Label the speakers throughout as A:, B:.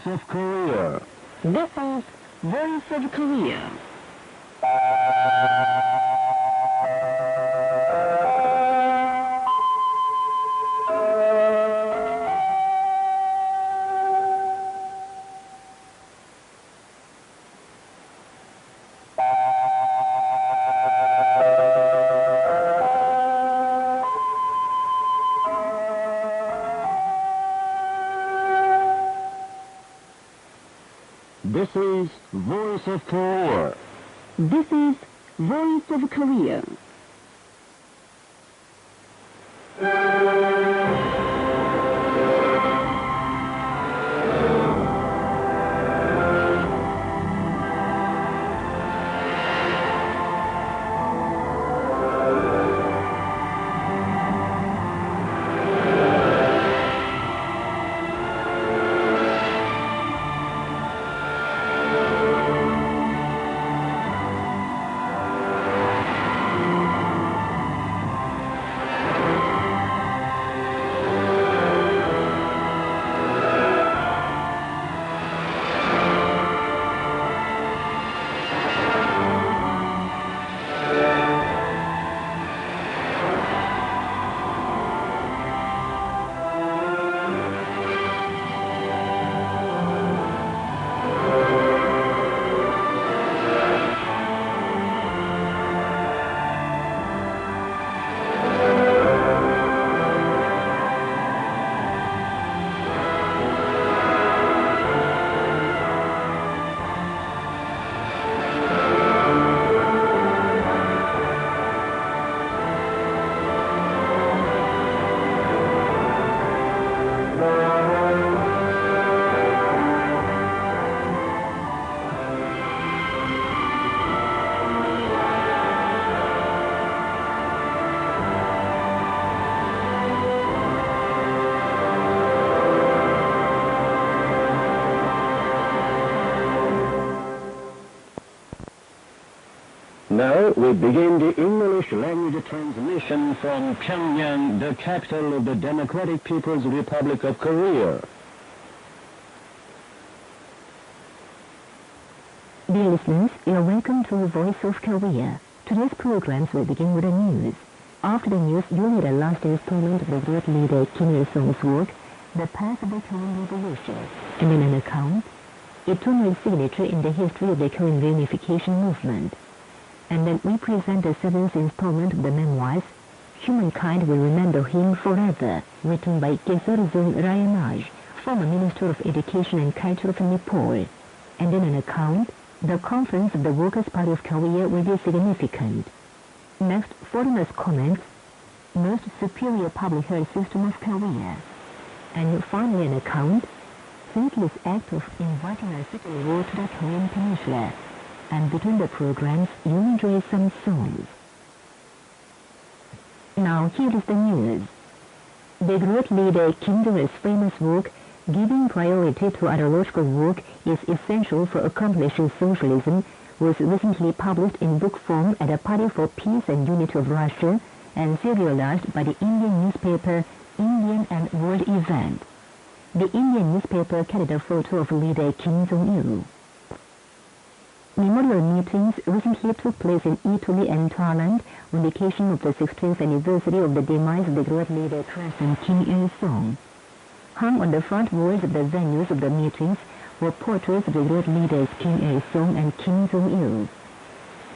A: of Korea.
B: This is Voice of Korea.
A: This is Voice of Korea.
B: This is Voice of Korea.
A: Now we begin the English language transmission from Pyongyang, the capital of the Democratic People's Republic of Korea.
B: Dear listeners, you are welcome to Voice of Korea. Today's programs will begin with the news. After the news, you'll hear the last installment of the great leader Kim Il-sung's work, The Path of the Korean Revolution, and in an account, a turning signature in the history of the Korean reunification movement. And then we present the seventh installment of the memoirs, Humankind Will Remember Him Forever, written by Keserzung Rayanaj, former Minister of Education and Culture of Nepal. And in an account, the conference of the Workers' Party of Korea will be significant. Next, foreigners' comments, most superior public health system of Korea. And finally an account, faithless act of inviting a civil war to the Korean Peninsula. And between the programs, you'll enjoy some songs. Now here is the news. The great leader Kim Jong-il's famous work, Giving Priority to Ideological Work is Essential for Accomplishing Socialism, was recently published in book form at the Party for Peace and Unity of Russia and serialized by the Indian newspaper Indian and World Event. The Indian newspaper carried a photo of leader Kim Jong-il. Memorial meetings recently took place in Italy and Thailand on the occasion of the 16th anniversary of the demise of the great leader President Kim Il-sung. Hung on the front walls of the venues of the meetings were portraits of the great leaders Kim Il-sung and Kim Jong-il.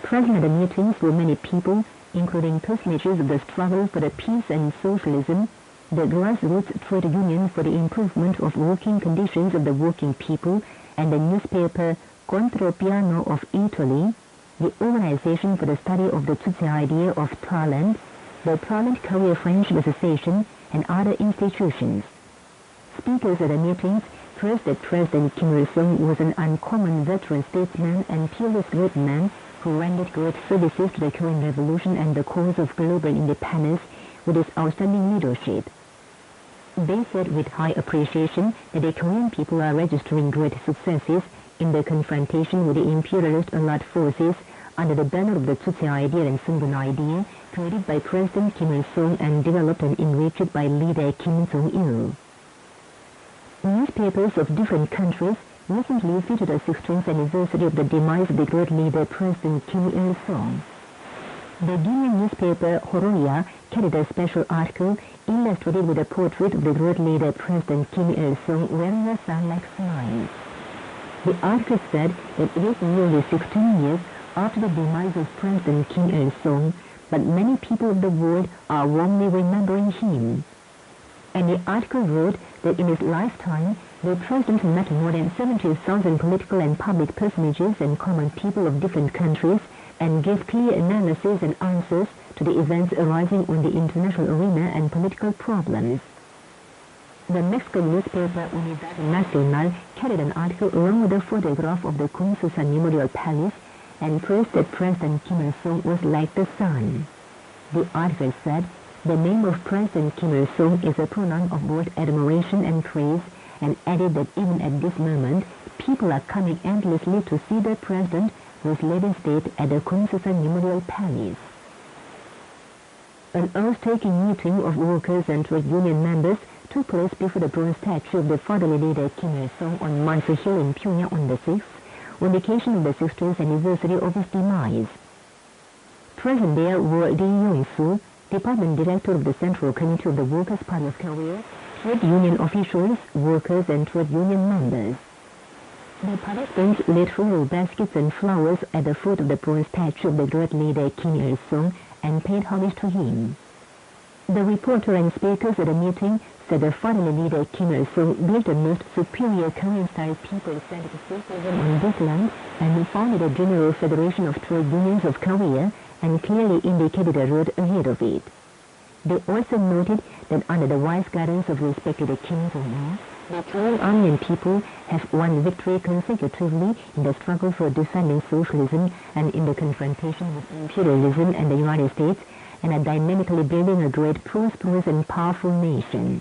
B: Present at the meetings were many people, including personages of the struggle for the peace and socialism, the grassroots trade union for the improvement of working conditions of the working people, and the newspaper Contropiano of Italy, the Organization for the Study of the Tutsi Idea of Thailand, the Thailand Korea Friendship Association, and other institutions. Speakers at the meetings stressed that President Kim Il-sung was an uncommon veteran statesman and peerless great man who rendered great services to the Korean Revolution and the cause of global independence with his outstanding leadership. They said with high appreciation that the Korean people are registering great successes in the confrontation with the imperialist Allied forces under the banner of the Tutsi idea and Sungun idea, created by President Kim Il-sung and developed and enriched by leader Kim Jong-il. Newspapers of different countries recently featured the 16th anniversary of the demise of the great leader President Kim Il-sung. The Guinean newspaper Horoya carried a special article illustrated with a portrait of the great leader President Kim Il-sung wearing a sun-like smile. The article said that it is nearly 16 years after the demise of President Kim Il-sung, but many people of the world are warmly remembering him. And the article wrote that in his lifetime, the president met more than 70,000 political and public personages and common people of different countries and gave clear analysis and answers to the events arising on the international arena and political problems. The Mexican newspaper Unidad Nacional carried an article along with a photograph of the Kun Susan Memorial Palace and praised that President Kim Il-sung was like the sun. The article said, the name of President Kim Il-sung is a pronoun of both admiration and praise, and added that even at this moment, people are coming endlessly to see the president whose laid state at the Kun Susan Memorial Palace. An oath-taking meeting of workers and trade union members took place before the bronze statue of the fatherly leader Kim Il-sung on Mansu Hill in Pyongyang on the 6th, on the occasion of the 16th anniversary of his demise. Present there were Lee Yong-soo, Department Director of the Central Committee of the Workers' Party of Korea, trade union officials, workers and trade union members. The participants laid floral baskets and flowers at the foot of the bronze statue of the great leader Kim Il-sung and paid homage to him. The reporter and speakers at the meeting said the fatherly leader Kim Il-sung built a most superior Korean-style people-centered socialism on this land and founded a General Federation of Trade Unions of Korea and clearly indicated a road ahead of it. They also noted that under the wise guidance of respected Kim Jong-il, the Korean army and people have won victory consecutively in the struggle for defending socialism and in the confrontation with imperialism and the United States, and are dynamically building a great, prosperous and powerful nation.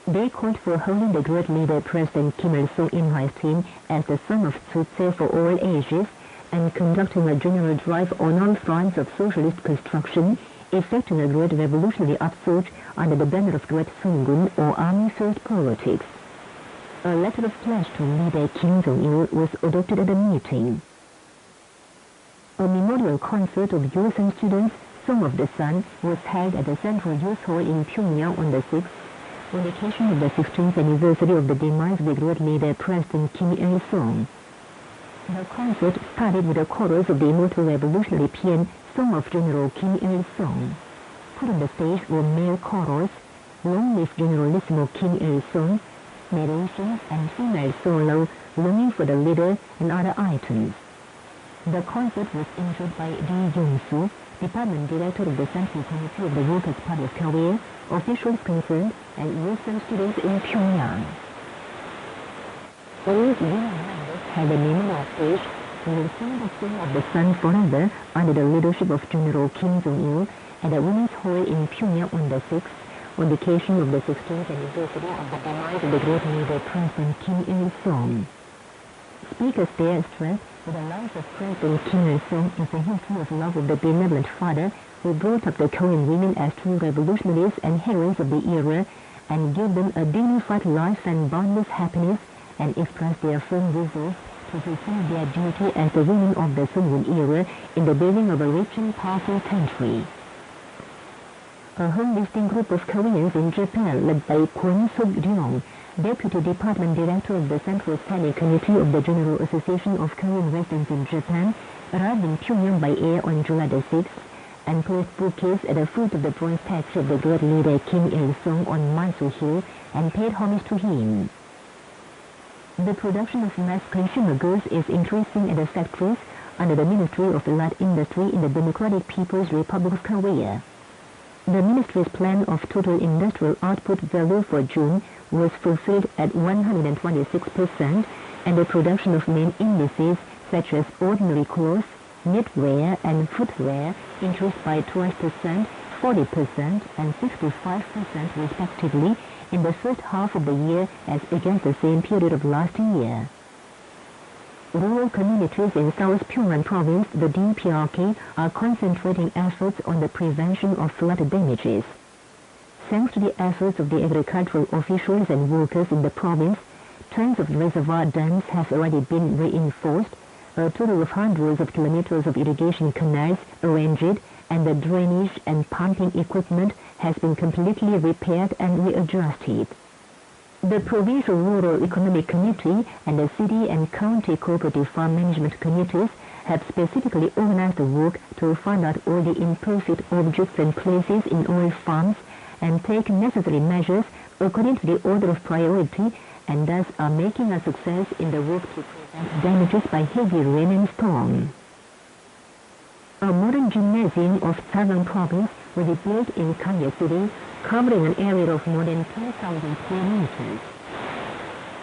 B: They called for holding the great leader President Kim Il-sung in high esteem as the son of Tsutse for all ages, and conducting a general drive on all fronts of socialist construction, effecting a great revolutionary upsurge under the banner of Great Sungun or Army-First politics. A letter of pledge to leader Kim Jong-il was adopted at the meeting. A memorial concert of youth and students, Song of the Sun, was held at the Central Youth Hall in Pyongyang on the 6th, on the occasion of the 16th anniversary of the demise of the great leader President Kim Il-sung. The concert started with a chorus of the immortal revolutionary paean Song of General Kim Il-sung. Put on the stage were male chorus, Long Live Generalissimo Kim Il-sung, narration and female solo, Longing for the Leader, and other items. The concert was introed by Lee Yong-soo, Department Director of the Central Committee of the Workers' Party of Korea, officials concerned, and youth and students in Pyongyang. All union members had a memorial stage who will sing the Song of the Sun forever under the leadership of General Kim Jong-il at the Women's Hall in Pyongyang on the 6th, on the occasion of the 16th anniversary of the demise of the great leader President Kim Il-sung. Speakers there stressed that the life of President Kim Il-sung is a history of love of the benevolent father who brought up the Korean women as true revolutionaries and heroines of the era and gave them a dignified life and boundless happiness, and expressed their firm resolve to fulfill their duty as the women of the Sungun era in the building of a rich and powerful country. A home-visiting group of Koreans in Japan led by Kwon Suk-ryong, Deputy Department Director of the Central Standing Committee of the General Association of Korean Residents in Japan, arrived in Pyongyang by air on July the 6th and placed bouquets at the foot of the bronze statue of the great leader Kim Il-sung on Mansu Hill and paid homage to him. The production of mass consumer goods is increasing at the factories under the Ministry of Light Industry in the Democratic People's Republic of Korea. The ministry's plan of total industrial output value for June was fulfilled at 126%, and the production of main indices such as ordinary clothes, knitwear, and footwear increased by 12%, 40%, and 65% respectively in the first half of the year as against the same period of last year. Rural communities in South Pyongyang Province, the DPRK, are concentrating efforts on the prevention of flood damages. Thanks to the efforts of the agricultural officials and workers in the province, tens of reservoir dams have already been reinforced, a total of hundreds of kilometers of irrigation canals arranged, and the drainage and pumping equipment has been completely repaired and readjusted. The Provincial Rural Economic Committee and the City and County Cooperative Farm Management Committees have specifically organized the work to find out all the imperfect objects and places in all farms and take necessary measures according to the order of priority, and thus are making a success in the work to prevent damages by heavy rain and storm. A modern gymnasium of Southern Province will be built in Kanye City, covering an area of more than 10,000 square meters.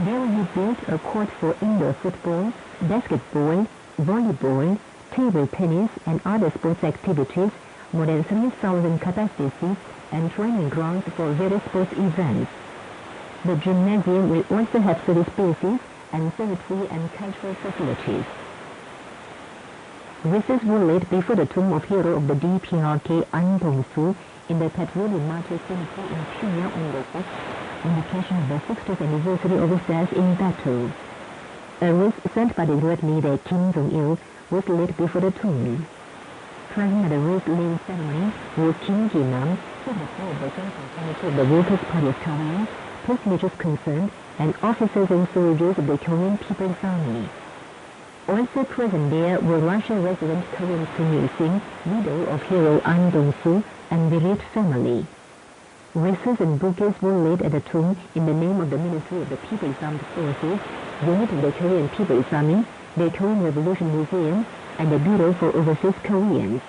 B: There will be built a court for indoor football, basketball, volleyball, table tennis, and other sports activities, more than 3,000 capacity seats, and training grounds for various sports events. The gymnasium will also have service spaces and sanitary and cultural facilities. Wreaths were laid before the tomb of hero of the DPRK An Dong-soo in the Petroleum Martyr Cemetery in Pyongyang on the 6th, on occasion of the 60th anniversary of his death in battle. A wreath sent by the great leader Kim Jong-il was laid before the tomb. Present at the wreath-laying ceremony was Kim Ki-nam, secretary of the Central Committee of the Workers' Party of Korea, personages concerned, and officers and soldiers of the Korean People's Army. Also present there were Russian resident Korean Sun Yul-sing, widow of hero An Dong-soo, and bereaved family. Wreaths and bouquets were laid at the tomb in the name of the Ministry of the People's Armed Forces, Unit of the Korean People's Army, the Korean Revolution Museum, and the Bureau for Overseas Koreans.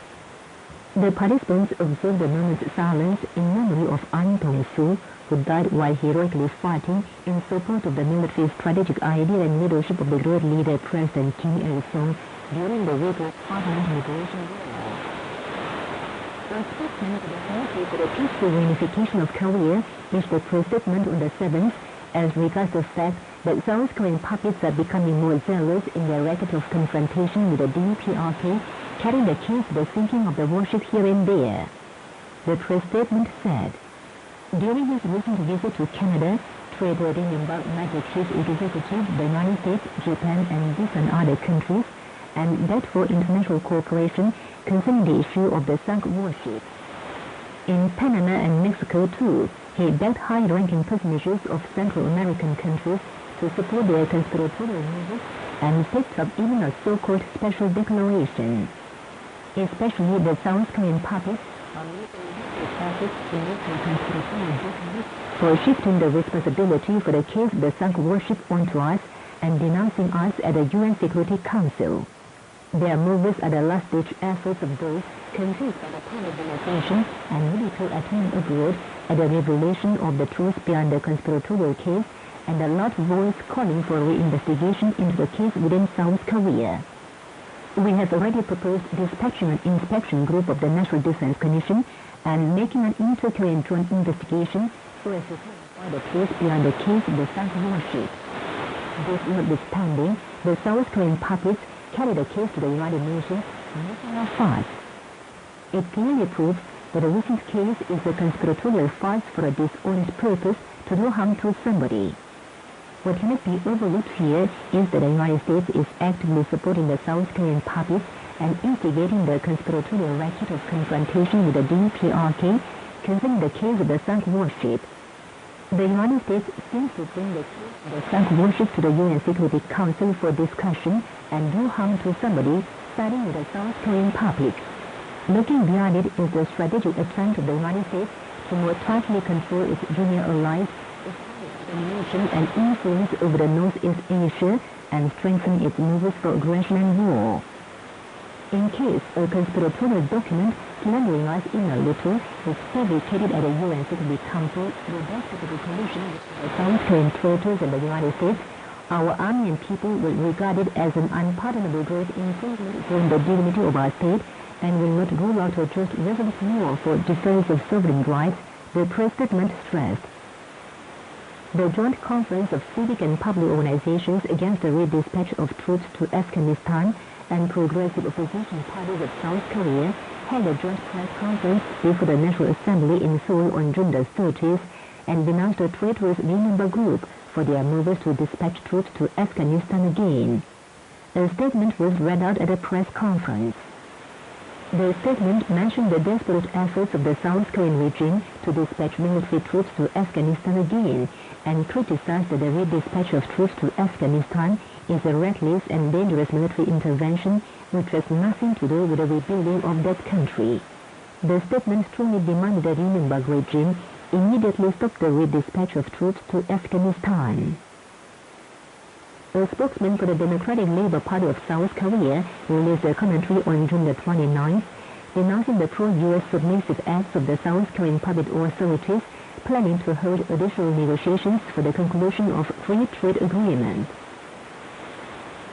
B: The participants observed a moment's silence in memory of An Dong-soo, who died while heroically fighting in support of the military's strategic idea and leadership of the great leader President Kim Il-sung during the Workers' Parliament Liberation War. A spokesman of the Committee for the Peaceful Reunification of Korea issued a press statement on the 7th as regards the fact that South Korean puppets are becoming more zealous in their racket of confrontation with the DPRK, carrying the keys to the sinking of the warship here and there. The press statement said, during his recent visit to Canada, trade rating embarked major chief executives of the United States, Japan, and different other countries, and that for international cooperation concerning the issue of the sunk warship. In Panama and Mexico, too, he begged high-ranking personages of Central American countries to support their conspiratorial measures and picked up even a so-called special declaration. Especially the South Korean puppets are for shifting the responsibility for the case of the sunk warship onto us and denouncing us at the UN Security Council. Their moves are the last-ditch efforts of those convinced by the power of demonstration and military attainment abroad at the revelation of the truth behind the conspiratorial case and a loud voice calling for reinvestigation into the case within South Korea. We have already proposed dispatching an inspection group of the National Defense Commission and making an inter-Korean joint investigation so as to clarify the truth behind the case of the sunk warship. This notwithstanding, the South Korean puppets carried the case to the United Nations, making a fuss. It clearly proves that the recent case is a conspiratorial farce for a dishonest purpose to do harm to somebody. What cannot be overlooked here is that the United States is actively supporting the South Korean puppets and instigating the conspiratorial racket of confrontation with the DPRK concerning the case of the sunk warship. The United States seems to bring the case of the sunk warship to the UN Security Council for discussion and do harm to somebody, starting with the South Korean puppets. Looking beyond it is the strategic attempt of the United States to more tightly control its junior allies, domination and influence over the Northeast Asia, and strengthen its moves for aggression and war. In case a conspiratorial document slandering us in a little is fabricated at the UN Security Council through dastardly collusion with the South Korean traitors and the United States, our army and people will regard it as an unpardonable grave infringement upon the dignity of our state and will not rule out a just resolute war for defense of sovereign rights, the press statement stressed. The Joint Conference of Civic and Public Organizations against the redispatch of troops to Afghanistan and progressive opposition parties of South Korea held a joint press conference before the National Assembly in Seoul on June the 30th and denounced a traitorous remember group for their movers to dispatch troops to Afghanistan again. A statement was read out at a press conference. The statement mentioned the desperate efforts of the South Korean regime to dispatch military troops to Afghanistan again, and criticized that the redispatch of troops to Afghanistan is a reckless and dangerous military intervention which has nothing to do with the rebuilding of that country. The statement strongly demanded that the Nuremberg regime immediately stop the redispatch of troops to Afghanistan. A spokesman for the Democratic Labour Party of South Korea released a commentary on June the 29th, denouncing the pro-U.S. submissive acts of the South Korean public authorities planning to hold additional negotiations for the conclusion of free trade agreement.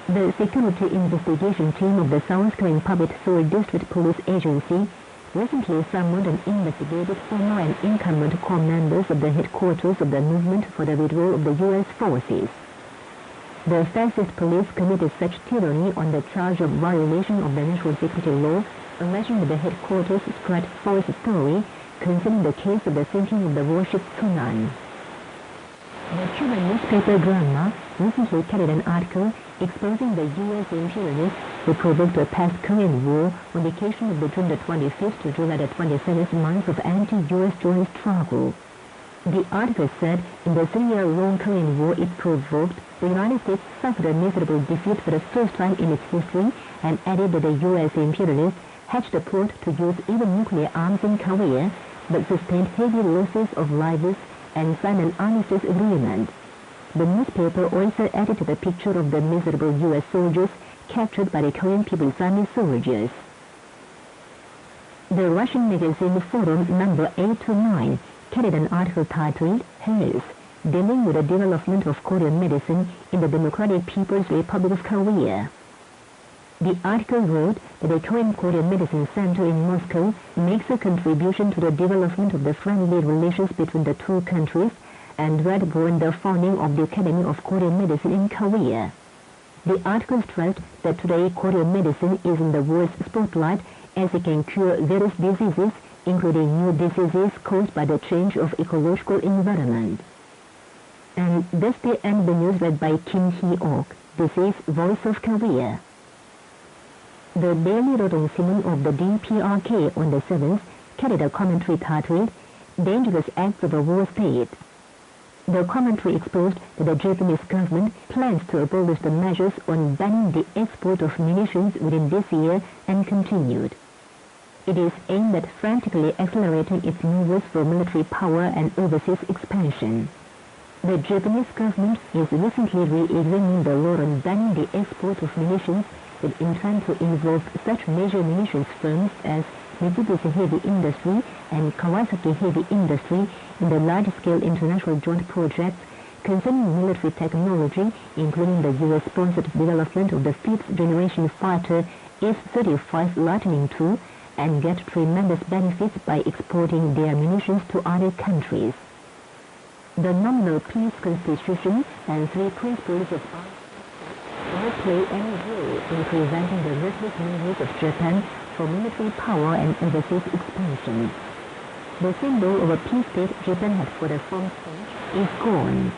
B: The Security Investigation Team of the South Korean Public Seoul District Police Agency recently summoned and investigated former and incumbent corps members of the headquarters of the Movement for the Withdrawal of the U.S. Forces. The fascist police committed such tyranny on the charge of violation of the national security law, alleging that the headquarters spread false story concerning the case of the sinking of the warship Sunan. The Cuban newspaper Granma recently carried an article exposing the U.S. imperialists who provoked a past Korean war on the occasion of the June the 25th to July the 27th months of anti-U.S. joint struggle. The article said in the 3-year-long Korean War it provoked, the United States suffered a miserable defeat for the first time in its history, and added that the U.S. imperialists hatched a plot to use even nuclear arms in Korea, but sustained heavy losses of lives and signed an armistice agreement. The newspaper also added to the picture of the miserable U.S. soldiers captured by the Korean People's Army soldiers. The Russian magazine Forum number 829 carried an article titled Health, dealing with the development of Korean medicine in the Democratic People's Republic of Korea. The article wrote that the Korean Medicine Center in Moscow makes a contribution to the development of the friendly relations between the two countries, and read born the founding of the Academy of Korean Medicine in Korea. The article stressed that today Korean medicine is in the world's spotlight as it can cure various diseases, including new diseases caused by the change of ecological environment. And that's the end of the news read by Kim Hee-ok. This is Voice of Korea. The Daily Rodong-sinmun of the DPRK on the 7th carried a commentary titled Dangerous Acts of a War State. The commentary exposed that the Japanese government plans to abolish the measures on banning the export of munitions within this year, and continued. It is aimed at frantically accelerating its moves for military power and overseas expansion. The Japanese government is recently re-examining the law on banning the export of munitions with intent to involve such major munitions firms as Mitsubishi Heavy Industry and Kawasaki Heavy Industry in the large-scale international joint projects concerning military technology, including the U.S.-sponsored development of the 5th-generation fighter F-35 Lightning II, and get tremendous benefits by exporting their munitions to other countries. The nominal peace constitution and 3 principles of arms will play any role in preventing the restless moves of Japan for military power and overseas expansion. The symbol of a peace state Japan had for the former stage is gone.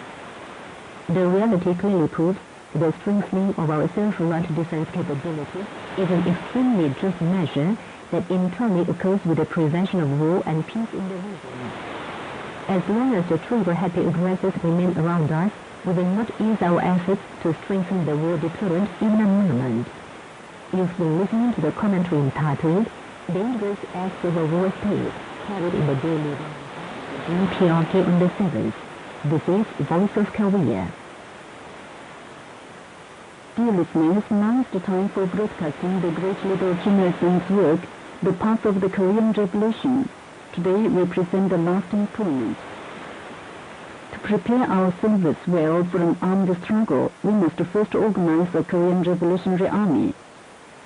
B: The reality clearly proves that the strengthening of our self-reliant defense capabilities is an extremely just measure that internally occurs with the prevention of war and peace in the region. As long as the trigger-happy aggressors remain around us, we will not ease our efforts to strengthen the war deterrent even a moment. You've been listening to the commentary entitled Dangerous Acts of a War State, carried in the Daily DPRK on the 7th. This is Voice of Korea. Dear listeners, now is the time for broadcasting the great leader Kim Il-sung's work, The Path of the Korean Revolution. Today we present the last installment. To prepare ourselves well for an armed struggle, we must first organize the Korean Revolutionary Army.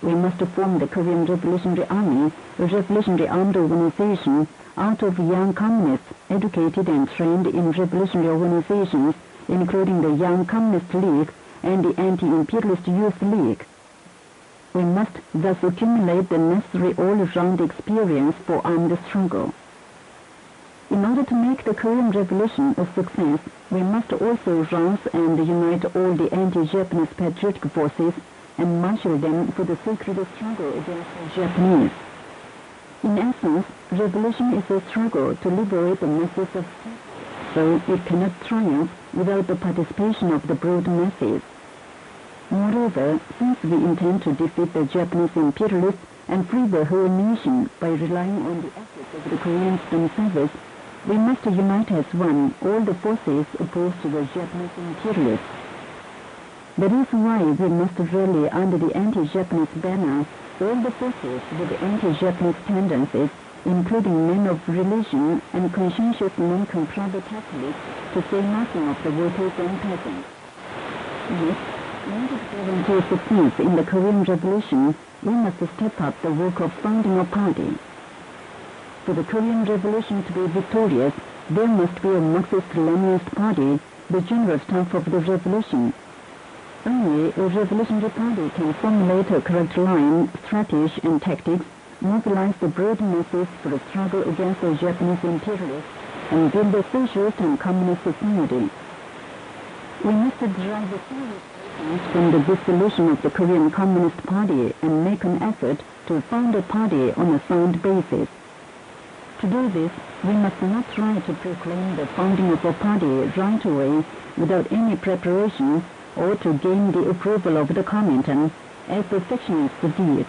B: We must form the Korean Revolutionary Army, a revolutionary armed organization, out of young communists educated and trained in revolutionary organizations, including the Young Communist League and the Anti-Imperialist Youth League. We must thus accumulate the necessary all-round experience for armed struggle. In order to make the Korean Revolution a success, we must also rouse and unite all the anti-Japanese patriotic forces and marshal them for the sacred struggle against the Japanese. In essence, revolution is a struggle to liberate the masses of people, so it cannot triumph without the participation of the broad masses. Moreover, since we intend to defeat the Japanese imperialists and free the whole nation by relying on the efforts of the Koreans themselves, we must unite as one all the forces opposed to the Japanese imperialists. That is why we must rally under the anti-Japanese banner all the forces with anti-Japanese tendencies, including men of religion and conscientious non-compromising Catholics, to say nothing of the workers and peasants. Next, in order to guarantee success in the Korean Revolution, we must step up the work of founding a party. For the Korean Revolution to be victorious, there must be a Marxist-Leninist party, the general staff of the revolution. Only a revolutionary party can formulate a correct line, strategy, and tactics, mobilize the broad masses for a struggle against the Japanese imperialists, and build a socialist and communist society. We must drive the serious lessons from the dissolution of the Korean Communist Party and make an effort to found a party on a sound basis. To do this, we must not try to proclaim the founding of a party right away without any preparation, or to gain the approval of the Comintern, as the secessionists did.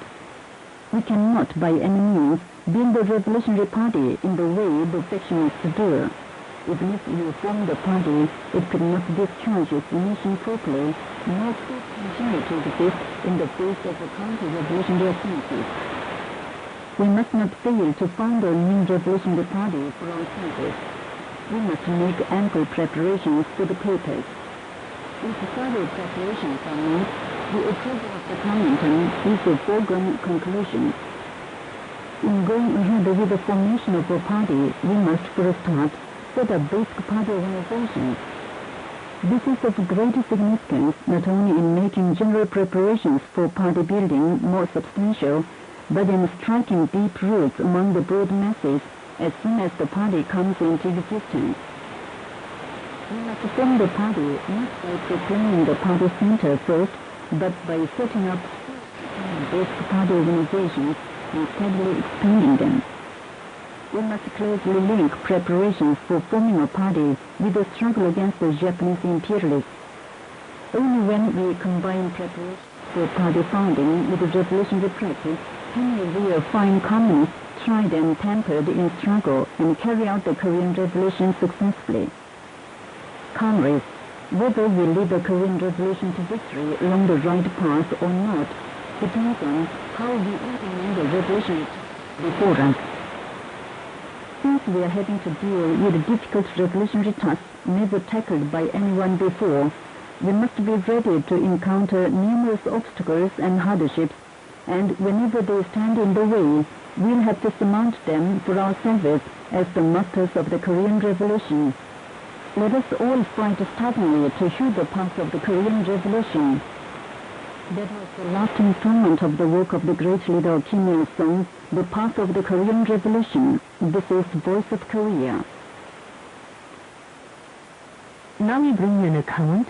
B: We cannot by any means build a revolutionary party in the way the secessionists do. Even if you form the party, it could not discharge its mission properly, nor could continue to exist in the face of the counter-revolutionary offensive. We must not fail to found a new revolutionary party for ourselves. We must make ample preparations for the purpose. If further preparations are made, the approval of the Comintern is a foregone conclusion. In going ahead with the formation of a party, we must for a start set up basic party organizations. This is of great significance not only in making general preparations for party building more substantial, but in striking deep roots among the broad masses as soon as the party comes into existence. We must form the party not by proclaiming the party center first, but by setting up basic party organizations and steadily expanding them. We must closely link preparations for forming a party with the struggle against the Japanese imperialists. Only when we combine preparations for party founding with revolutionary practice can we rear fine communists tried and tempered in struggle and carry out the Korean Revolution successfully. Comrades, whether we lead the Korean Revolution to victory along the right path or not depends on how we implement the revolution before us. Since we are having to deal with difficult revolutionary tasks never tackled by anyone before, we must be ready to encounter numerous obstacles and hardships, and whenever they stand in the way, we'll have to surmount them for ourselves as the masters of the Korean Revolution. Let us all fight stubbornly to hew the path of the Korean Revolution. That was the last installment of the work of the great leader Kim Il-sung, The Path of the Korean Revolution. This is Voice of Korea. Now we bring you an account,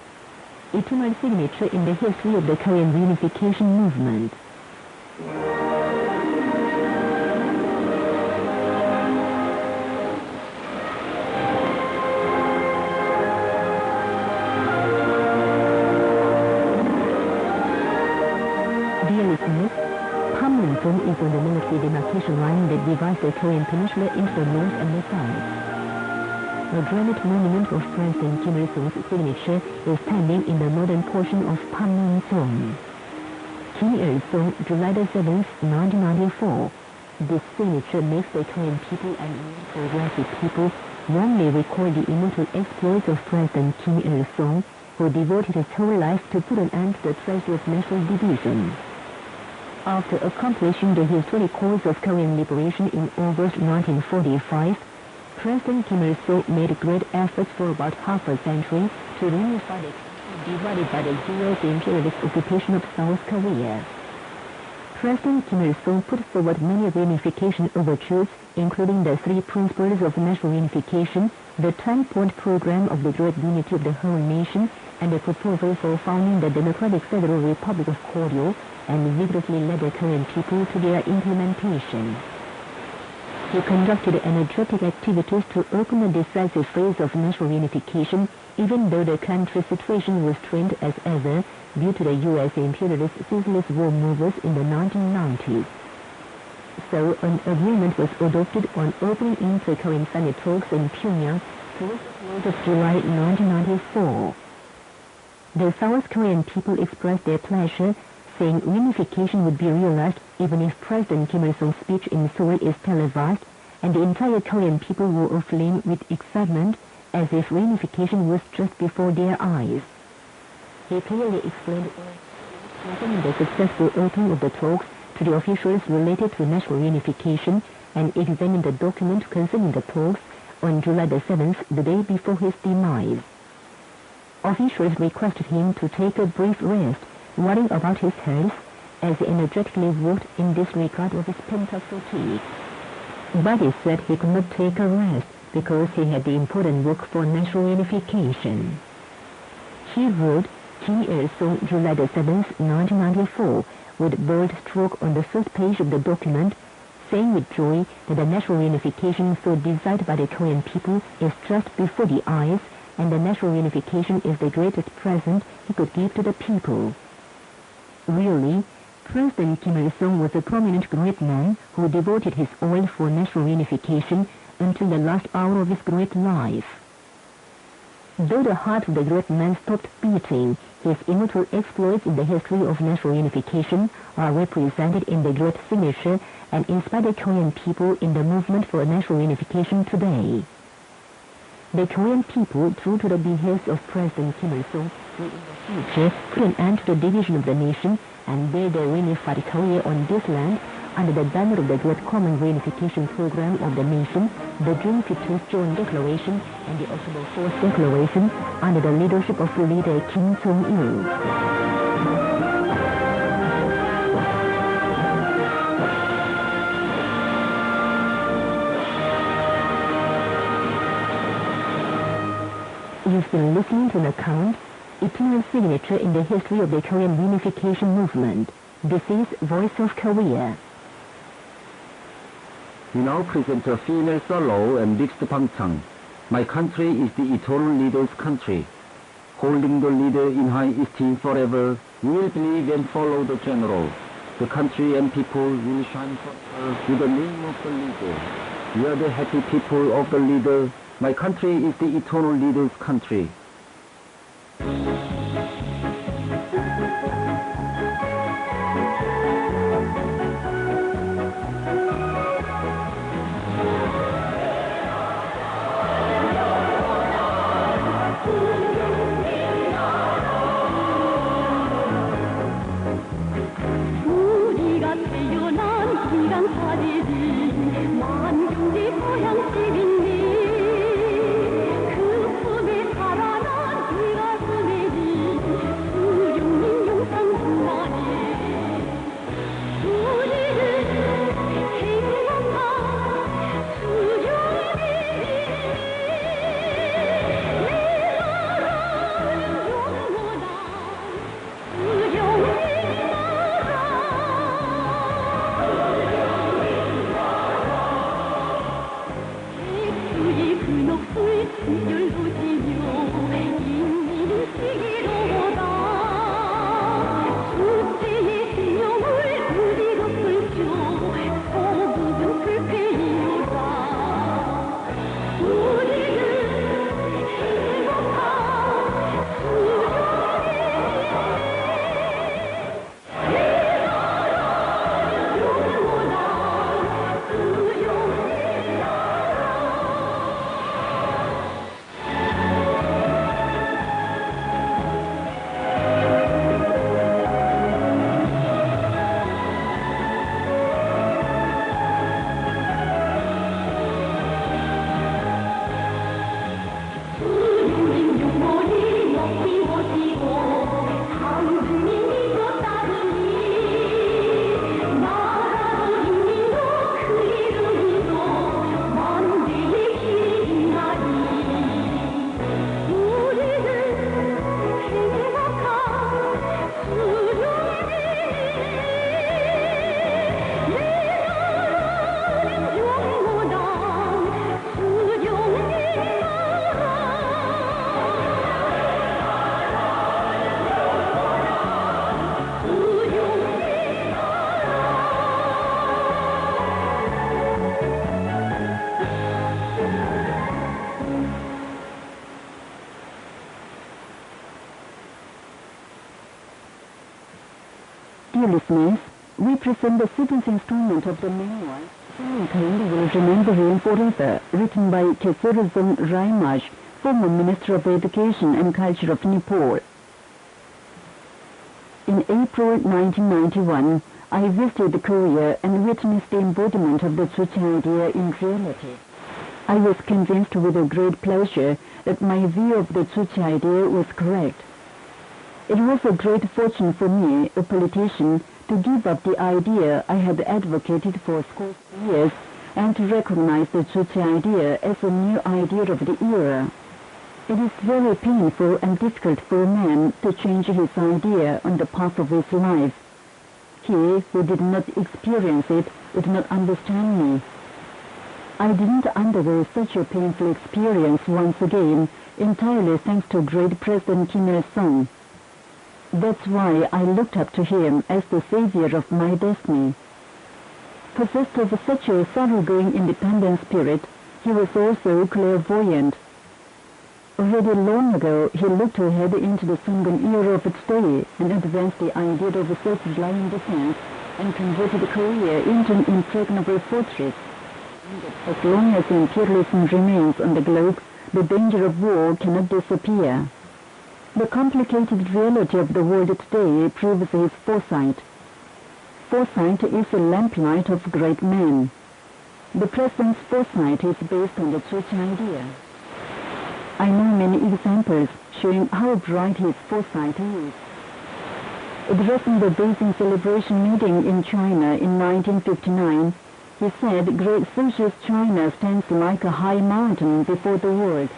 B: eternal signature in the history of the Korean unification movement. Is on the military demarcation line that divides the Korean peninsula into the north and the south. A granite monument of President Kim Il-sung's signature is standing in the northern portion of Panmunjom. Kim Il-sung, July 7, 1994. This signature makes the Korean people and progressive people warmly recall the immortal exploits of President Kim Il-sung, who devoted his whole life to put an end to the treacherous national division. After accomplishing the historic cause of Korean liberation in August 1945, President Kim Il-sung made great efforts for about half a century to reunify the country divided by the U.S. imperialist occupation of South Korea. President Kim Il-sung put forward many reunification overtures, including the 3 principles of national reunification, the 10-point program of the great unity of the whole nation, and a proposal for founding the Democratic Federal Republic of Korea, and vigorously led the Korean people to their implementation. He conducted energetic activities to open a decisive phase of national reunification, even though the country's situation was strained as ever due to the U.S. imperialist ceaseless war movers in the 1990s. So an agreement was adopted on opening inter-Korean summit talks in Pyongyang towards the close of July 1994. The South Korean people expressed their pleasure, saying reunification would be realized even if President Kim Il-sung's speech in Seoul is televised, and the entire Korean people were aflame with excitement as if reunification was just before their eyes. He clearly explained the successful opening of the talks to the officials related to national reunification and examined the document concerning the talks on July the 7th, the day before his demise. Officials requested him to take a brief rest, worrying about his health, as he energetically worked in disregard of his pent-up fatigue. But he said he could not take a rest because he had the important work for national reunification. He wrote Kim Il-sung, July the 7th, 1994, with bold stroke on the first page of the document, saying with joy that the national reunification so desired by the Korean people is just before the eyes, and the national reunification is the greatest present he could give to the people. Really, President Kim Il-sung was a prominent great man who devoted his all for national reunification until the last hour of his great life. Though the heart of the great man stopped beating, his immortal exploits in the history of national reunification are represented in the great signature and inspire the Korean people in the movement for national reunification today. The Korean people, true to the behest of President Kim Il-sung, will in the future put an end to the division of the nation and build a reunified Korea on this land under the banner of the great common reunification program of the nation, the June 15th Joint Declaration and the October 4th Declaration under the leadership of leader Kim Jong-il. You've been listening to an account, eternal signature in the history of the Korean reunification movement. This is Voice of Korea.
C: We now present a female solo and mixed bangchang. My country is the eternal leader's country. Holding the leader in high esteem forever, we will believe and follow the general. The country and people will shine forever with the name of the leader. We are the happy people of the leader. My country is the eternal leader's country.
D: 만국의 고향집인데 그 품에 살아
B: Dear listeners, we present the seventh installment of the memoir, Humankind Will Remember Him Forever, written by Kesarizong Raimaj, former Minister of Education and Culture of Nepal. In April 1991, I visited Korea and witnessed the embodiment of the Tsuchi idea in reality. I was convinced with a great pleasure that my view of the Tsuchi idea was correct. It was a great fortune for me, a politician, to give up the idea I had advocated for scores of years and to recognize the Tsuchi idea as a new idea of the era. It is very painful and difficult for a man to change his idea on the path of his life. He who did not experience it would not understand me. I didn't undergo such a painful experience once again, entirely thanks to great President Kim Il-sung. That's why I looked up to him as the savior of my destiny. Possessed of such a thoroughgoing independent spirit, he was also clairvoyant. Already long ago, he looked ahead into the Sungun era of today and advanced the idea of self-reliant defense and converted Korea into an impregnable fortress. As long as imperialism remains on the globe, the danger of war cannot disappear. The complicated reality of the world today proves his foresight. Foresight is a lamplight of great men. The President's foresight is based on the Tsuchi idea. I know many examples showing how bright his foresight is. Addressing the Beijing celebration meeting in China in 1959, he said great socialist China stands like a high mountain before the world.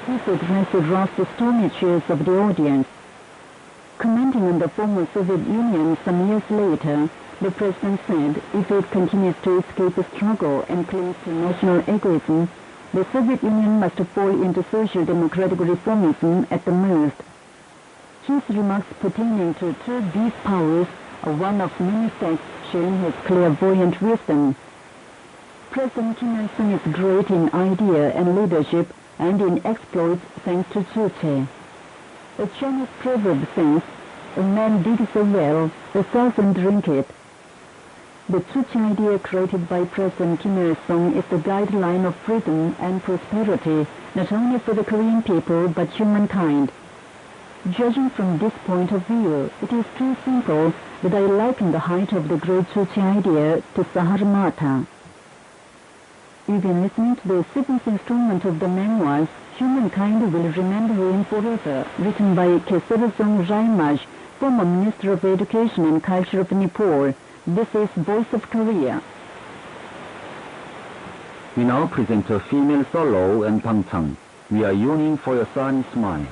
B: His address aroused the stormy cheers of the audience. Commenting on the former Soviet Union some years later, the President said if it continues to escape a struggle and clings to national egoism, the Soviet Union must fall into social democratic reformism at the most. His remarks pertaining to two beast powers are one of many facts showing his clairvoyant wisdom. President Kim Il-sung is great in idea and leadership and in exploits thanks to Tsuchi. A Chinese proverb says, "A man digs a well, 1,000 drink it." The Tsuchi idea created by President Kim Il-sung is the guideline of freedom and prosperity, not only for the Korean people but humankind. Judging from this point of view, it is too simple that I liken the height of the great Tsuchi idea to Saharmata. You've been listening to the seventh installment of the memoirs, Humankind Will Remember Him Forever, written by Kesarizong Raimaj, former Minister of Education and Culture of Nepal. This is Voice of Korea.
C: We now present a female solo and Pangchang. We are yearning for your sunny smile.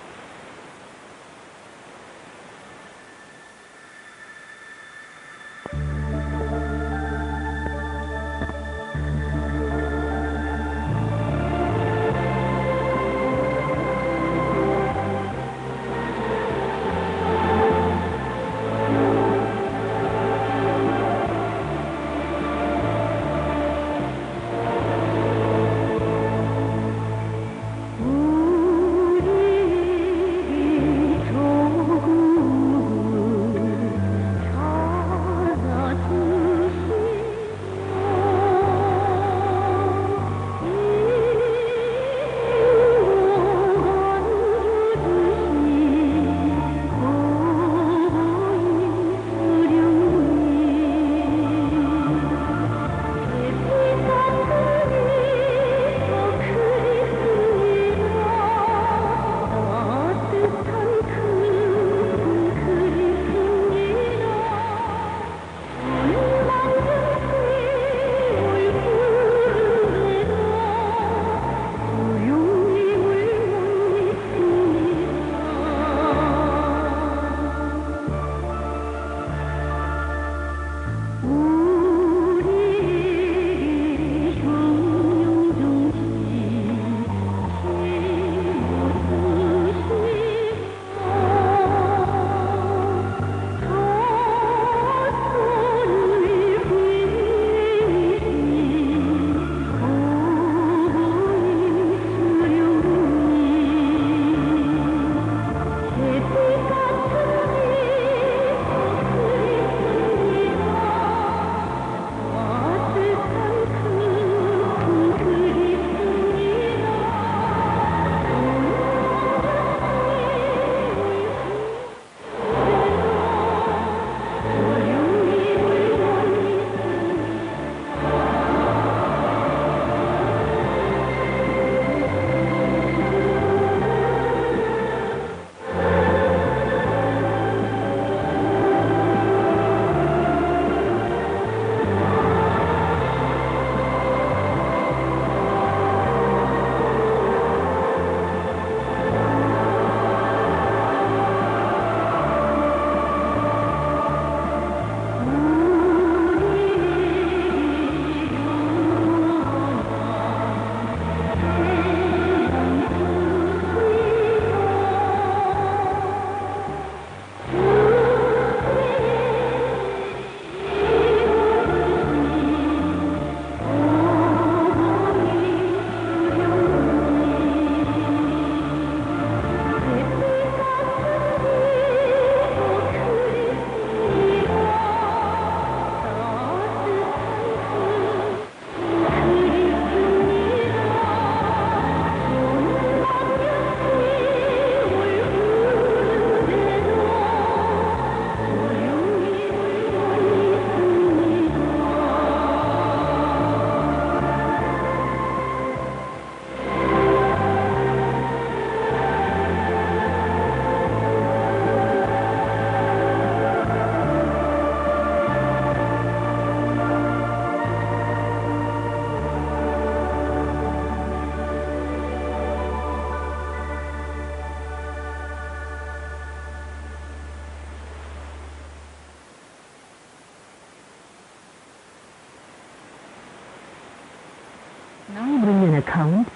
B: Now bring an account.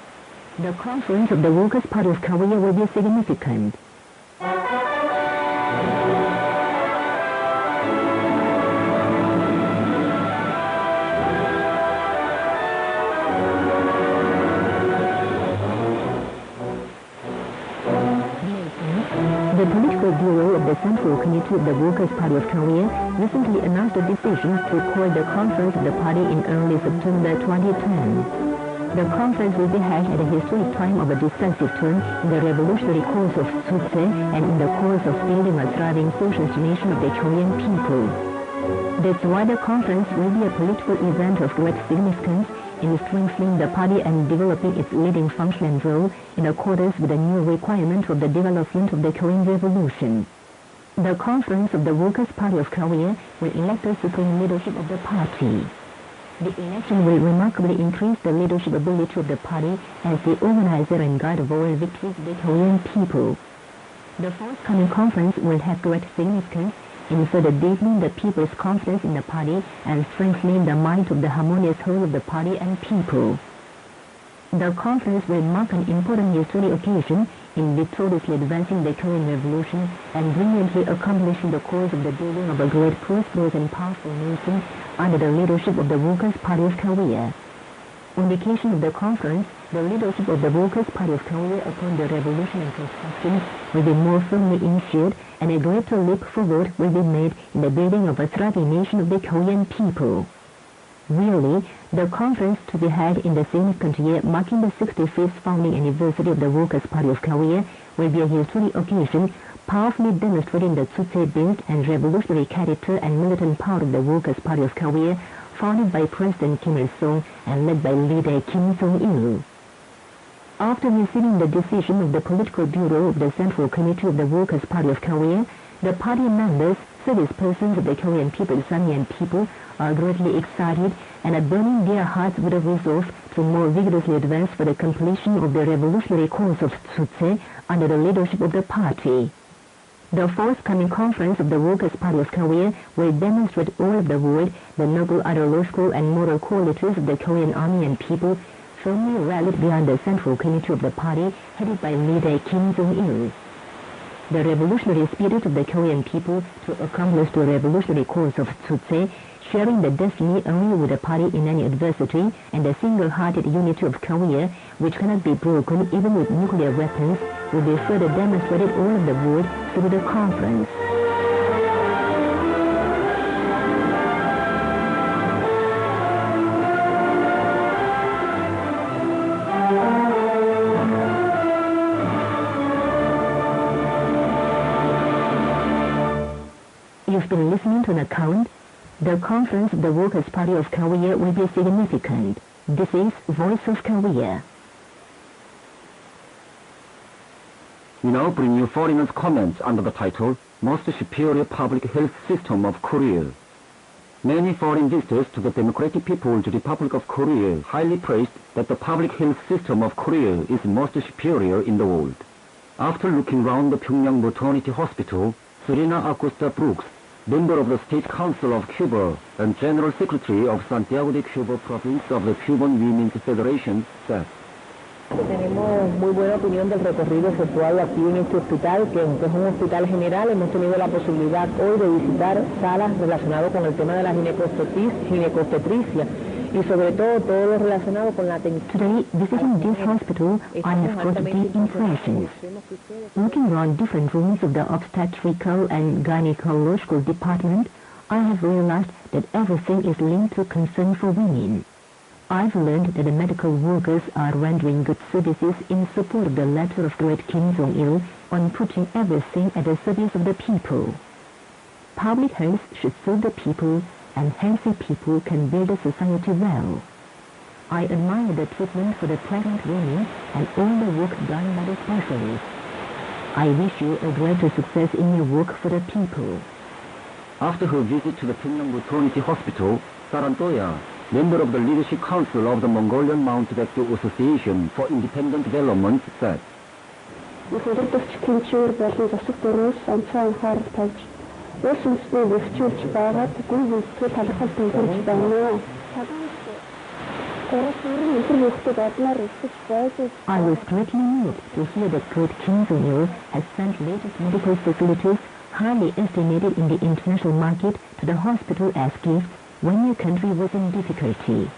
B: The conference of the Workers' Party of Korea will be significant. The Political Bureau of the Central Committee of the Workers' Party of Korea recently announced a decision to call the conference of the party in early September 2010. The conference will be held at a historic time of a decisive turn in the revolutionary course of Tzu-tse and in the course of building a thriving socialist nation of the Korean people. That's why the conference will be a political event of great significance in strengthening the party and developing its leading function and role in accordance with the new requirement of the development of the Korean Revolution. The conference of the Workers' Party of Korea will elect the supreme leadership of the party. The election will remarkably increase the leadership ability of the party as the organizer and guide of all victories of the Korean people. The forthcoming conference will have great significance in further deepening the people's confidence in the party and strengthening the might of the harmonious whole of the party and people. The conference will mark an important historic occasion in victoriously advancing the Korean Revolution and brilliantly accomplishing the cause of the building of a great, prosperous and powerful nation under the leadership of the Workers' Party of Korea. On the occasion of the conference, the leadership of the Workers' Party of Korea upon the revolution and construction will be more firmly ensured, and a greater leap forward will be made in the building of a thriving nation of the Korean people. Really, the conference to be held in the significant year marking the 65th founding anniversary of the Workers' Party of Korea will be a historic occasion, powerfully demonstrating the Tzu-tse-built and revolutionary character and militant power of the Workers' Party of Korea, founded by President Kim Il-sung and led by leader Kim Jong-il. After receiving the decision of the Political Bureau of the Central Committee of the Workers' Party of Korea, the party members, service persons of the Korean People's Army and people, are greatly excited and are burning their hearts with a resolve to more vigorously advance for the completion of the revolutionary course of Tzu-tse under the leadership of the party. The forthcoming conference of the Workers' Party of Korea will demonstrate all of the world the noble ideological and moral qualities of the Korean Army and people, firmly rallied behind the Central Committee of the party headed by leader Kim Jong-il. The revolutionary spirit of the Korean people to accomplish the revolutionary course of Tzu-tse, sharing the destiny only with the party in any adversity, and the single-hearted unity of Korea, which cannot be broken even with nuclear weapons, will be further demonstrated all over the world through the conference. You've been listening to an account. The conference of the Workers' Party of Korea will be significant. This is Voice of Korea.
C: We now bring you foreigners' comments under the title, Most Superior Public Health System of Korea. Many foreign visitors to the Democratic People's Republic of Korea highly praised that the public health system of Korea is most superior in the world. After looking round the Pyongyang Maternity Hospital, Serena Acosta Brooks, member of the State Council of Cuba and General Secretary of Santiago de Cuba Province of the Cuban Women's Federation, said,
D: Tenemos muy buena opinión del recorrido efectuado aquí en este hospital, que aunque es un hospital general, hemos tenido la posibilidad hoy de visitar salas relacionadas con el tema de la ginecobstetricia y sobre todo lo relacionado con la atención.
B: Today, visiting this hospital, I have got deep impressions. Looking around different rooms of the obstetrical and gynecological department, I have realized that everything is linked to concern for women. I've learned that the medical workers are rendering good services in support of the letter of great Kim Jong-il on putting everything at the service of the people. Public health should serve the people, and healthy people can build a society well. I admire the treatment for the pregnant women and all the work done by the specialists. I wish you a greater success in your work for the people.
C: After her visit to the Pyongyang Maternity Hospital, Sarantoya, member of the Leadership Council of the Mongolian Mount-Baekdu Association for Independent Development, said,
B: I was greatly moved to hear that great Kim Jong-il has sent latest medical facilities highly estimated in the international market to the hospital as gifts when your country was in difficulty.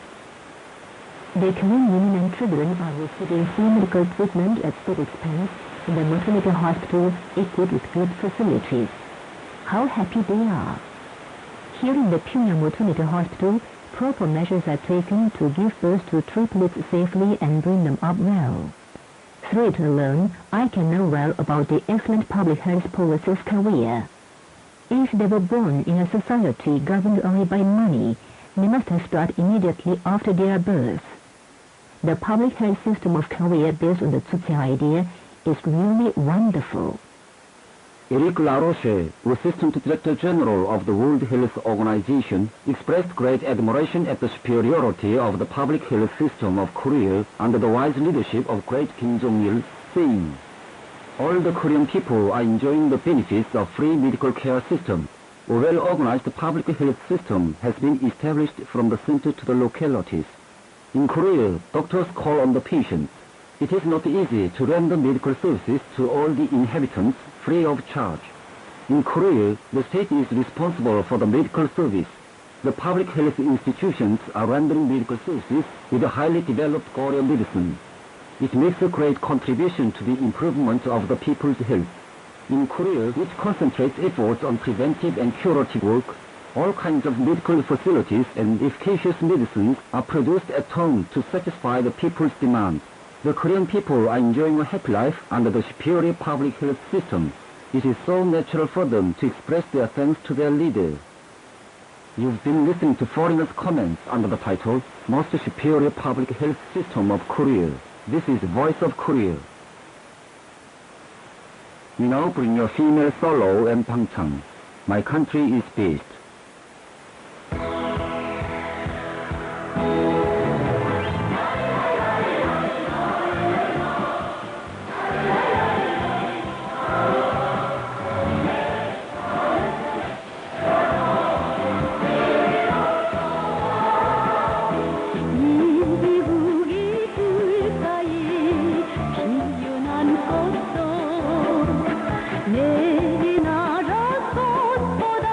B: The Korean women and children are receiving free medical treatment at state expense in the maternity hospital equipped with good facilities. How happy they are! Here in the Pyongyang maternity hospital, proper measures are taken to give birth to triplets safely and bring them up well. Through it alone, I can know well about the excellent public health policy of Korea. If they were born in a society governed only by money, they must have started immediately after their birth. The public health system of Korea based on the Tsutsi idea is really wonderful.
C: Eric LaRoche, Assistant Director General of the World Health Organization, expressed great admiration at the superiority of the public health system of Korea under the wise leadership of great Kim Jong-il, saying, "All the Korean people are enjoying the benefits of free medical care system. A well-organized public health system has been established from the center to the localities. In Korea, doctors call on the patients. It is not easy to render medical services to all the inhabitants free of charge. In Korea, the state is responsible for the medical service. The public health institutions are rendering medical services with a highly developed Korean medicine. It makes a great contribution to the improvement of the people's health. In Korea, which concentrates efforts on preventive and curative work, all kinds of medical facilities and efficacious medicines are produced at home to satisfy the people's demands. The Korean people are enjoying a happy life under the superior public health system. It is so natural for them to express their thanks to their leader." You've been listening to foreigners' comments under the title, Most Superior Public Health System of Korea. This is Voice of Korea. We now bring your female solo and pangchang. My country is based.
E: 내 나라 꽃보다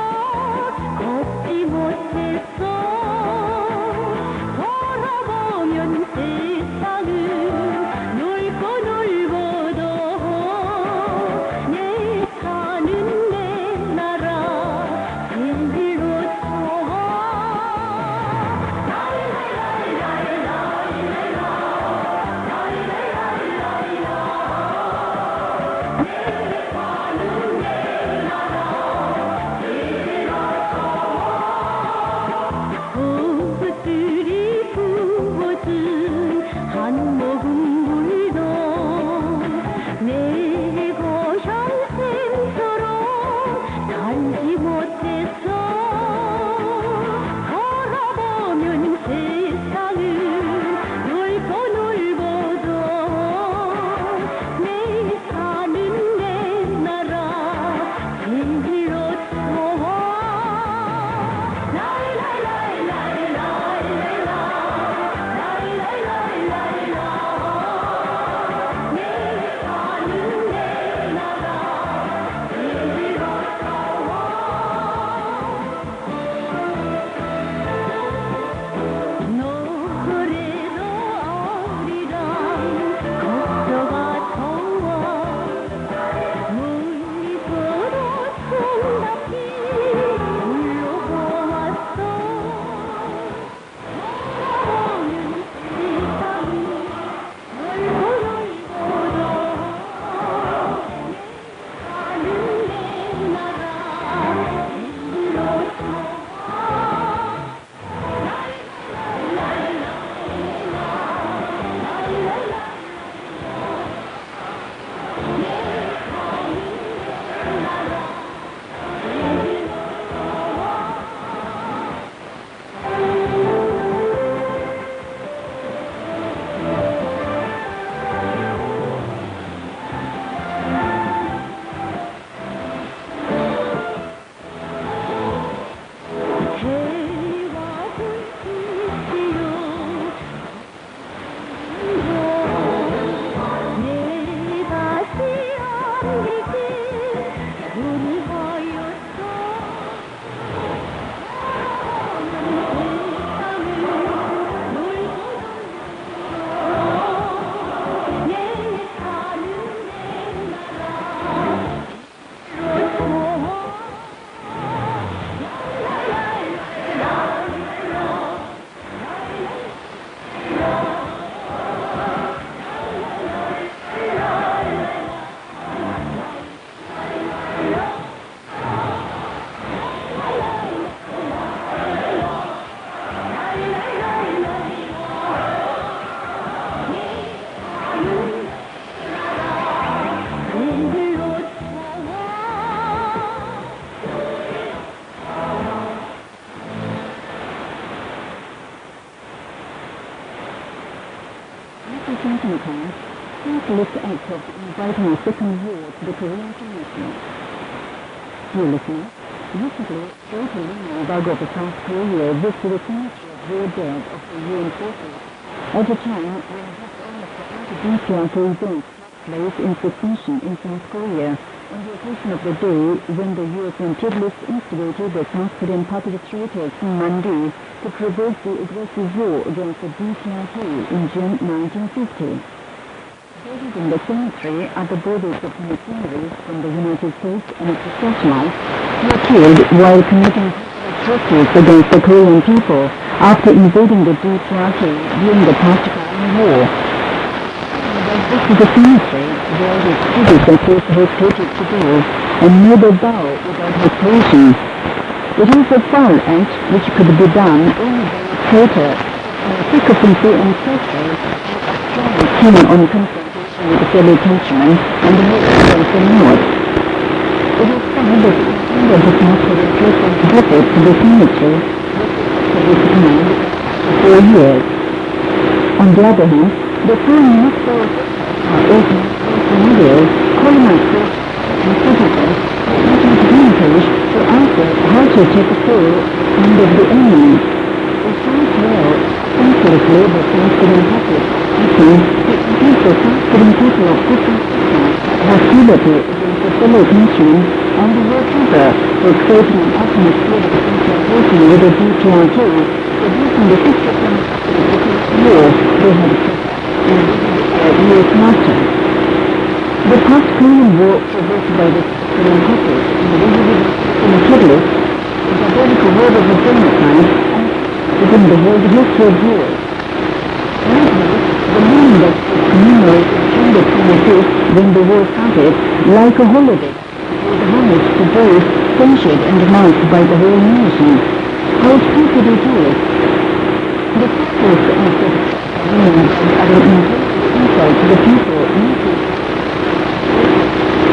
B: Washington comes, senseless act of inviting a second war to the Korean Peninsula. Dear listeners, recently, Secretary Embargo of South Korea visited the cemetery of war dead of the UN forces at a time when this almost anti-DPRK event took place in succession in South Korea on the occasion of the day when the U.S. imperialists instigated the South Korean puppet traitors from Mandu to provoke the aggressive war against the DPRK in June 1950. Buried in the cemetery are the bodies of mercenaries from the United States and its satellites who were killed while committing atrocities against the Korean people after invading the DPRK during the past Korean War. This is the cemetery where the tributes are first hesitated to go and never bow without hesitation. It is a foul act which could be done only by a traitor and a sycophancy ancestors keen on confrontation with the fellow countrymen and the hope against the North. It is said that the end of the South Korean person's visit to the cemetery was this command for 4 years. On the other hand, the foreign minister open scenarios, colonizers and citizens using communities to answer how to take the soul and of the enemy. It sounds well, senselessly, the South Korean public acting to increase the South Korean people of different sections hostility against the fellow countrymen and the whatever for creating an atmosphere of confrontation with the DPRK, producing the 60% war they had U.S. master. The post-Korean War provoked by the Korean puppet and the imperialists is a political war of the genocide and within the world history of war. Lately, the meaning that commemorated June the 25th when the war started, like a holiday, was homage to those censured and marked by the whole nation. How stupid it is! The purpose of the insult to the people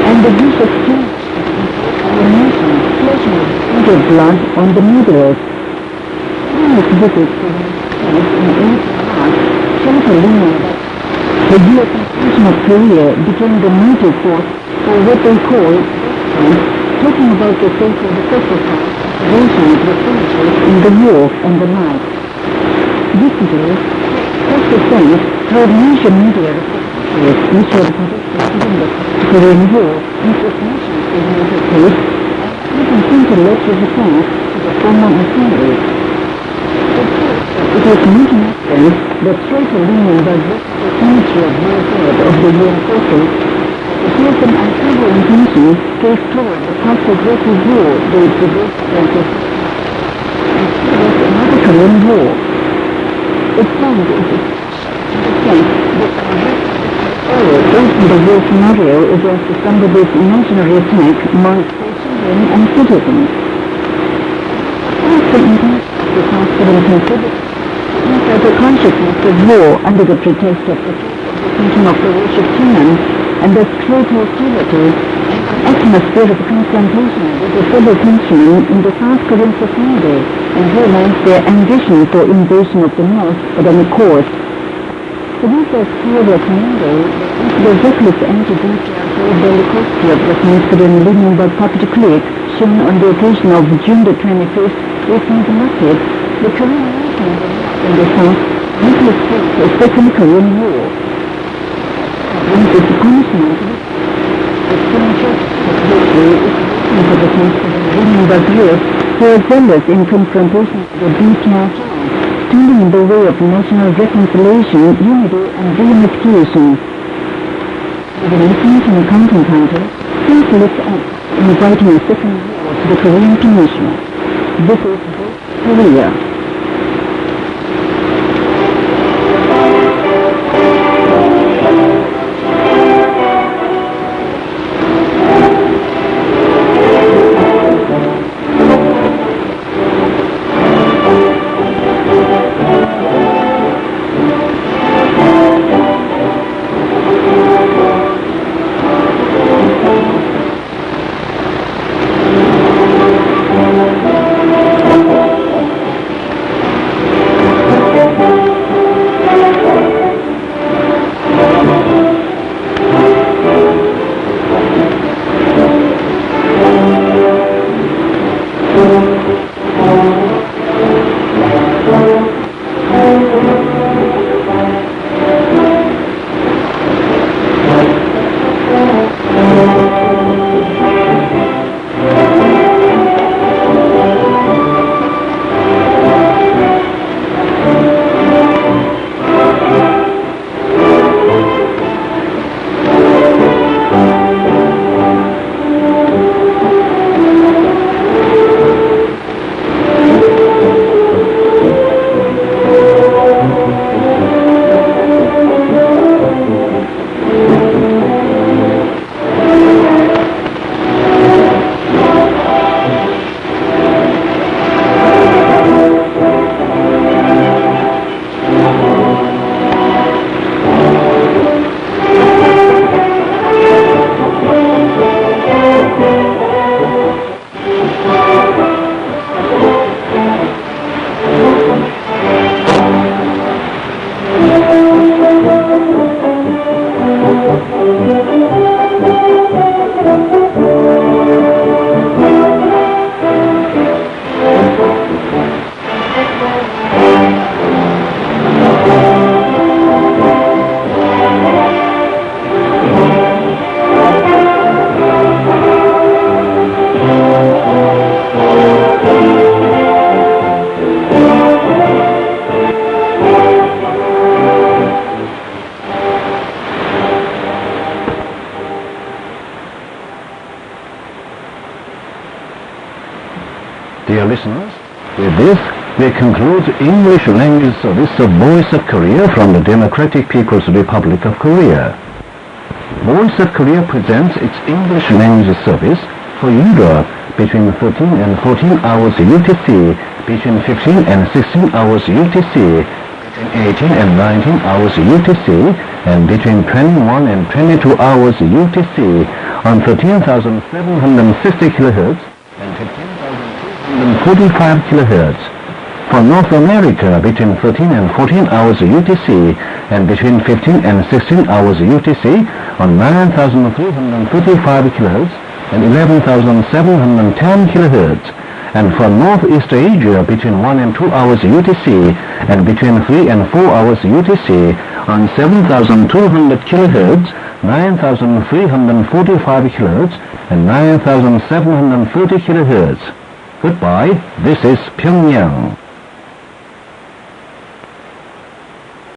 B: and the vicious change of the nation splashing with blood on the murderers. Famous visits to the States in April March showed a rumor that the U.S. invasion of Korea became the motive force for what they call talking about the so-called sacrifice of the soldiers in the war and the night. Recently, such a sense heard major media reports which were during the Korean War impersonations of the United States and even sent a letter of thanks to the former mercenaries. It was not necessary that traitor Lenin was the cemetery of war dead of the UN forces to have an unfavorable intention to explore the past aggressive war they provoked against the and start another Korean War. It sounds as if the war scenario against somebody's imaginary attack amongst children and citizens. Also intention the South Korean considered inside the consciousness of war under the pretext of the thinking of the worship Tinan and the straight hostility and atmosphere of confrontation with the fellow countrymen in the South Korean society and realized their ambition for invasion of the North at any cost. It is as clear as Monday that the reckless anti-DPRK bellicosity of the South Korean Leningrad puppet clique shown on the occasion of June the 25th is neglected. The Korean nation in the South needless face a second Korean War. When this punishment, the censure of history is waiting for the South Korean Leningrad youth who are zealous in confrontation with the DPRK, standing in the way of national reconciliation, unity, and reunification. With an listening accounting counter, senseless act inviting a second war to the Korean Peninsula. This is Korea.
A: listeners, with this, we conclude English language service of Voice of Korea from the Democratic People's Republic of Korea. Voice of Korea presents its English language service for Europe between 13 and 14 hours UTC, between 15 and 16 hours UTC, between 18 and 19 hours UTC, and between 21 and 22 hours UTC on 13,760 kHz and 15,245 kHz. For North America, between 13 and 14 hours UTC and between 15 and 16 hours UTC on 9,335 kHz and 11,710 kHz. And for Northeast Asia, between 1 and 2 hours UTC and between 3 and 4 hours UTC on 7,200 kHz, 9,345 kHz and 9,730 kHz. Goodbye, this is Pyongyang.